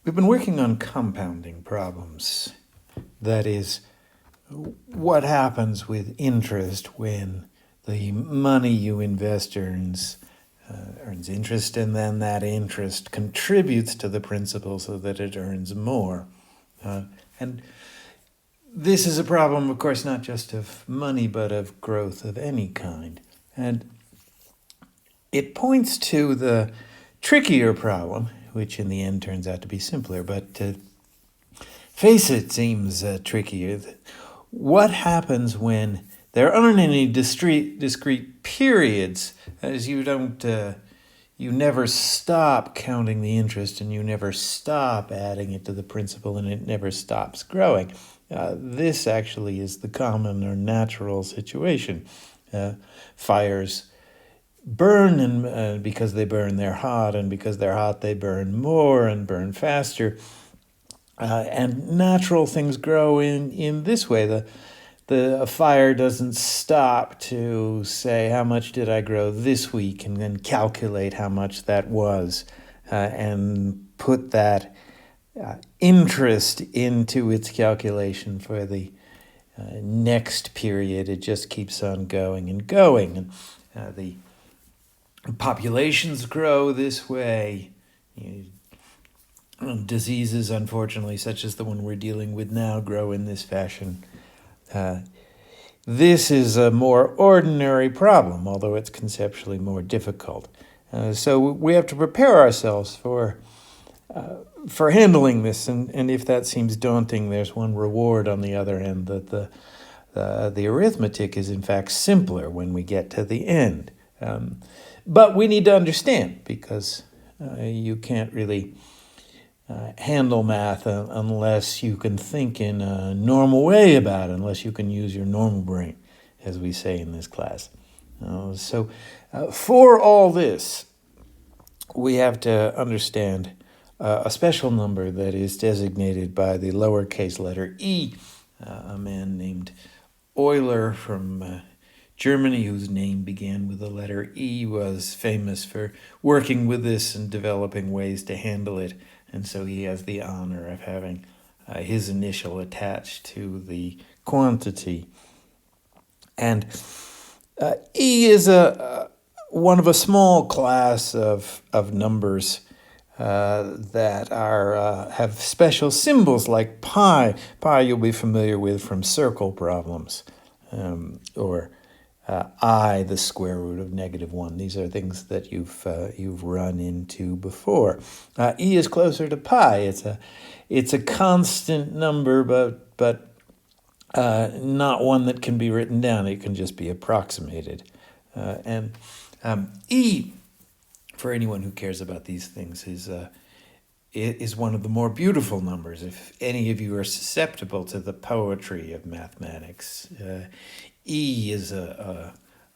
We've been working on compounding problems. That is, what happens with interest when the money you invest earns interest, and then that interest contributes to the principal so that it earns more. And this is a problem, of course, not just of money, but of growth of any kind. And it points to the trickier problem, which in the end turns out to be simpler, but to face it seems trickier. What happens when there aren't any discrete periods, as you never stop counting the interest and you never stop adding it to the principal and it never stops growing. This actually is the common or natural situation. Fires burn, and because they burn, they're hot, and because they're hot, they burn more and burn faster. And natural things grow in this way. The fire doesn't stop to say, how much did I grow this week, and then calculate how much that was, and put that interest into its calculation for the next period. It just keeps on going and going. And the populations grow this way. Diseases, unfortunately, such as the one we're dealing with now, grow in this fashion. This is a more ordinary problem, although it's conceptually more difficult. So we have to prepare ourselves for handling this, and if that seems daunting, there's one reward on the other end, that the arithmetic is in fact simpler when we get to the end. But we need to understand, because you can't really handle math unless you can think in a normal way about it, unless you can use your normal brain, as we say in this class. So for all this, we have to understand a special number that is designated by the lowercase letter e. A man named Euler from Germany, whose name began with the letter E, was famous for working with this and developing ways to handle it. And so he has the honor of having his initial attached to the quantity. And E is one of a small class of numbers that have special symbols, like pi. Pi you'll be familiar with from circle problems, or I, the square root of -1. These are things that you've run into before. E is closer to pi. It's a constant number, but not one that can be written down. It can just be approximated. And E, for anyone who cares about these things, is one of the more beautiful numbers. If any of you are susceptible to the poetry of mathematics, E is a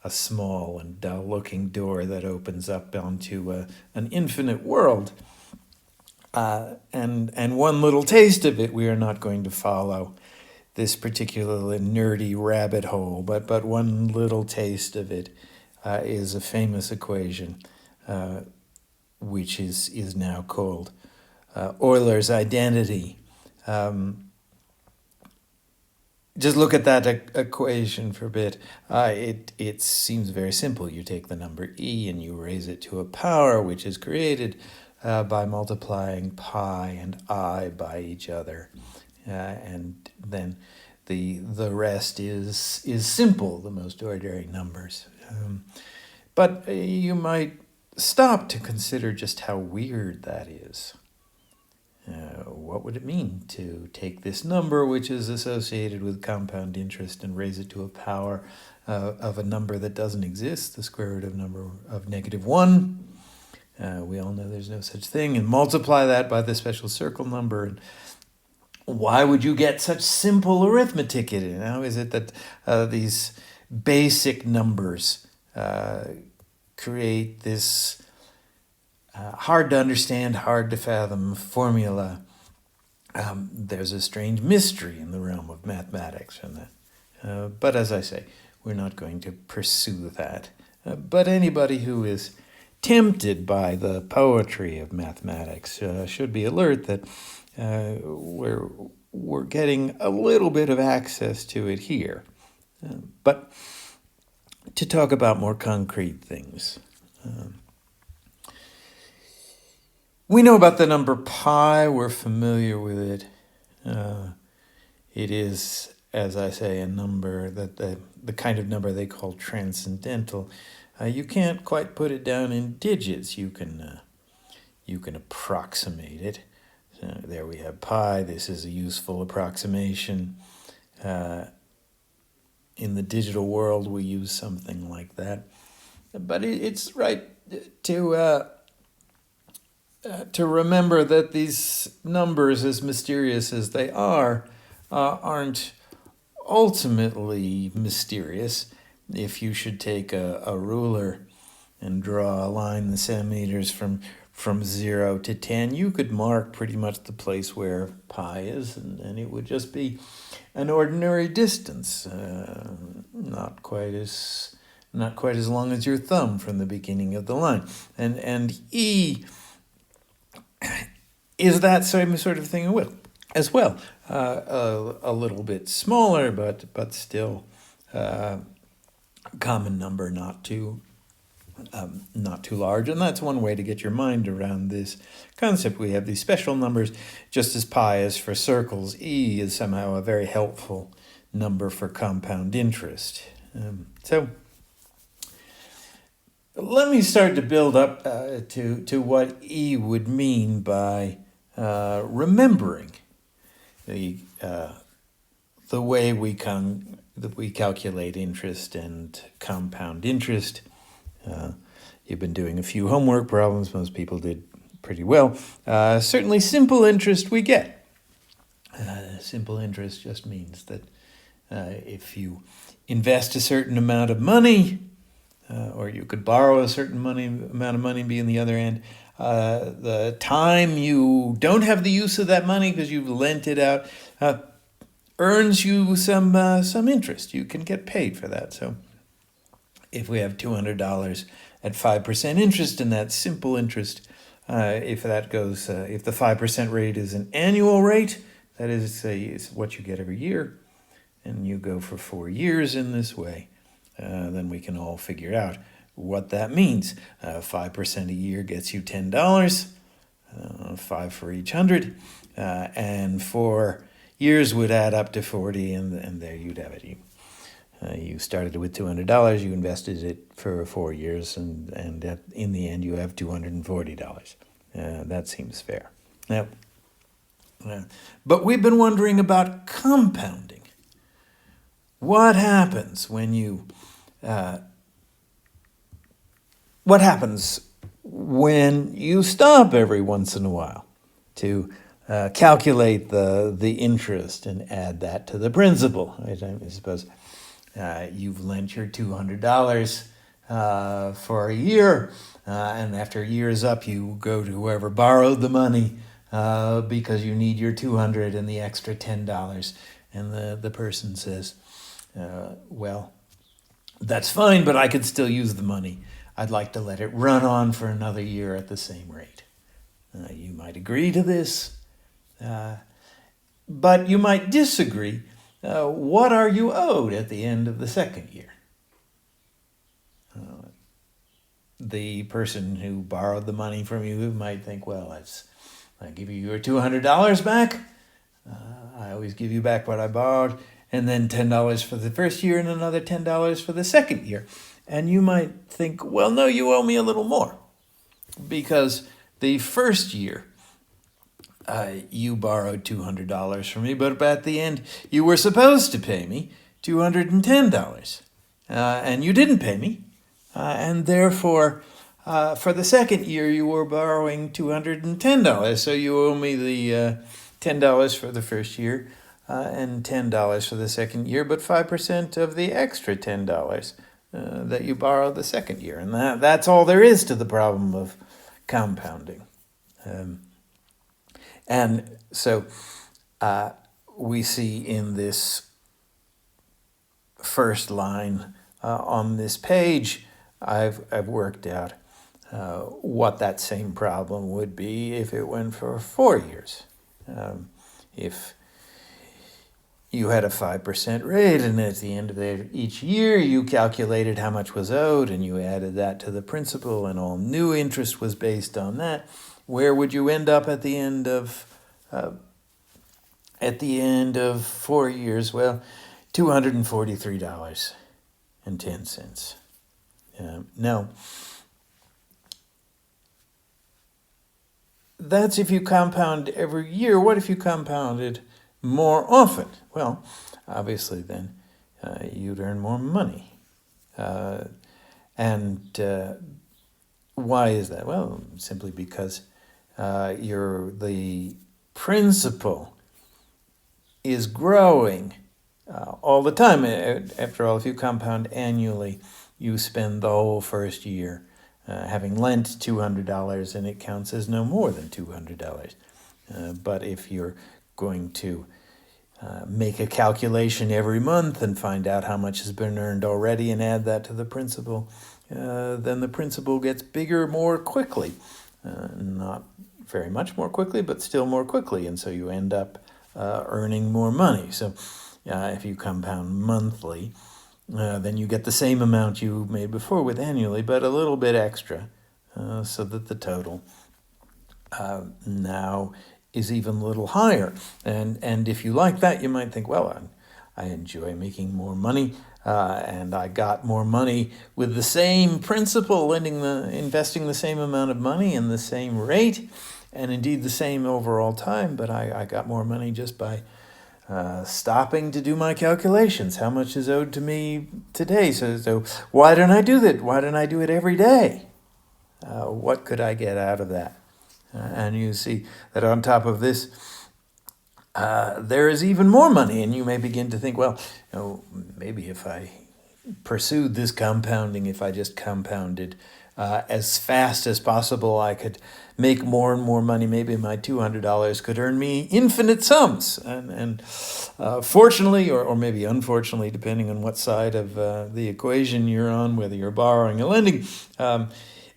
small and dull-looking door that opens up onto an infinite world. And one little taste of it, we are not going to follow this particularly nerdy rabbit hole, but one little taste of it is a famous equation, which is now called Euler's identity. Just look at that equation for a bit. It seems very simple. You take the number e and you raise it to a power, which is created by multiplying pi and I by each other. And then the rest is simple, the most ordinary numbers. But you might stop to consider just how weird that is. What would it mean to take this number, which is associated with compound interest, and raise it to a power of a number that doesn't exist, the square root of -1? We all know there's no such thing, and multiply that by the special circle number. And why would you get such simple arithmetic in it? How is it that these basic numbers create this hard to understand, hard to fathom formula? There's a strange mystery in the realm of mathematics in that. But as I say, we're not going to pursue that. But anybody who is tempted by the poetry of mathematics should be alert that we're getting a little bit of access to it here. But to talk about more concrete things, we know about the number pi. We're familiar with it. It is, as I say, a number that the kind of number they call transcendental. You can't quite put it down in digits. You can approximate it. So there we have pi. This is a useful approximation. In the digital world, we use something like that. But it's right to remember that these numbers, as mysterious as they aren't ultimately mysterious. If you should take a ruler and draw a line the centimeters from 0 to 10, you could mark pretty much the place where pi is, and it would just be an ordinary distance, not quite as long as your thumb from the beginning of the line. And E is that same sort of thing as well. A little bit smaller, but still common number, not too large. And that's one way to get your mind around this concept. We have these special numbers, just as pi is for circles. E is somehow a very helpful number for compound interest. So let me start to build up to what E would mean by remembering the way we calculate interest and compound interest. You've been doing a few homework problems. Most people did pretty well. Certainly simple interest we get. Simple interest just means that if you invest a certain amount of money, or you could borrow a certain amount of money and be in the other end, the time you don't have the use of that money because you've lent it out earns you some interest. You can get paid for that. So if we have $200 at 5% interest, and that's simple interest, if the 5% rate is an annual rate, that is what you get every year, and you go for 4 years in this way, then we can all figure out what that means. 5% a year gets you $10, 5 for each 100, and 4 years would add up to 40, and there you'd have it. You started with $200, you invested it for 4 years, and in the end you have $240. That seems fair. Now, but we've been wondering about compounding. What happens when you stop every once in a while to calculate the interest and add that to the principal? Right? I suppose you've lent your $200 for a year, and after a year is up, you go to whoever borrowed the money because you need your $200 and the extra $10, and the person says, well, that's fine, but I could still use the money. I'd like to let it run on for another year at the same rate. You might agree to this, but you might disagree. What are you owed at the end of the second year? The person who borrowed the money from you might think, well, I give you your $200 back. I always give you back what I borrowed, and then $10 for the first year and another $10 for the second year. And you might think, well, no, you owe me a little more, because the first year you borrowed $200 from me, but at the end you were supposed to pay me $210, and you didn't pay me, and therefore for the second year you were borrowing $210, so you owe me the $10 for the first year and $10 for the second year, but 5% of the extra $10 that you borrowed the second year. And that's all there is to the problem of compounding. And so we see in this first line on this page, I've worked out what that same problem would be if it went for 4 years. If you had a 5% rate, and at the end of each year you calculated how much was owed, and you added that to the principal, and all new interest was based on that, where would you end up at the end of 4 years? Well, $243.10. Now, that's if you compound every year. What if you compounded more often? Well, obviously then you'd earn more money. And why is that? Well, simply because the principal is growing all the time. After all, if you compound annually, you spend the whole first year having lent $200, and it counts as no more than $200. But if you're going to make a calculation every month and find out how much has been earned already and add that to the principal, then the principal gets bigger more quickly. Not very much more quickly, but still more quickly. And so you end up earning more money. So if you compound monthly, then you get the same amount you made before with annually, but a little bit extra, so that the total now is even a little higher. And if you like that, you might think, well, I enjoy making more money, and I got more money with the same principal, investing the same amount of money and the same rate, and indeed the same overall time, but I got more money just by stopping to do my calculations. How much is owed to me today? So why don't I do that? Why don't I do it every day? What could I get out of that? And you see that on top of this, there is even more money, and you may begin to think, well, maybe if I pursued this compounding, if I just compounded as fast as possible, I could make more and more money. Maybe my $200 could earn me infinite sums. And fortunately, or maybe unfortunately, depending on what side of the equation you're on, whether you're borrowing or lending,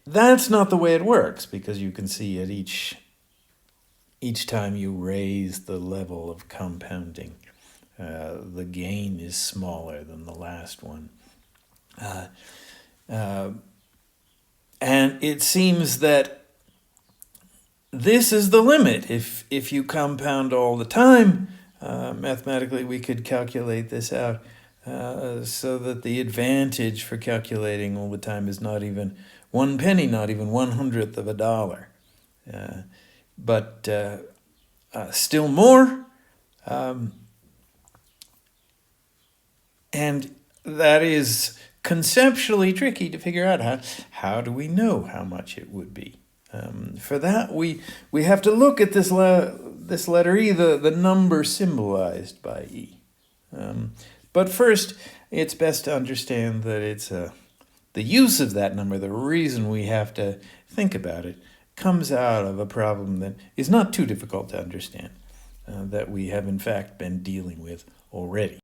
that's not the way it works, because you can see at each time you raise the level of compounding, the gain is smaller than the last one. And it seems that this is the limit. If you compound all the time, mathematically we could calculate this out so that the advantage for calculating all the time is not even 1 penny, not even 1/100th of a dollar, but still more. And that is conceptually tricky to figure out. How do we know how much it would be? For that, we have to look at this letter E, the number symbolized by E. But first, it's best to understand that it's the use of that number, the reason we have to think about it, comes out of a problem that is not too difficult to understand, that we have in fact been dealing with already.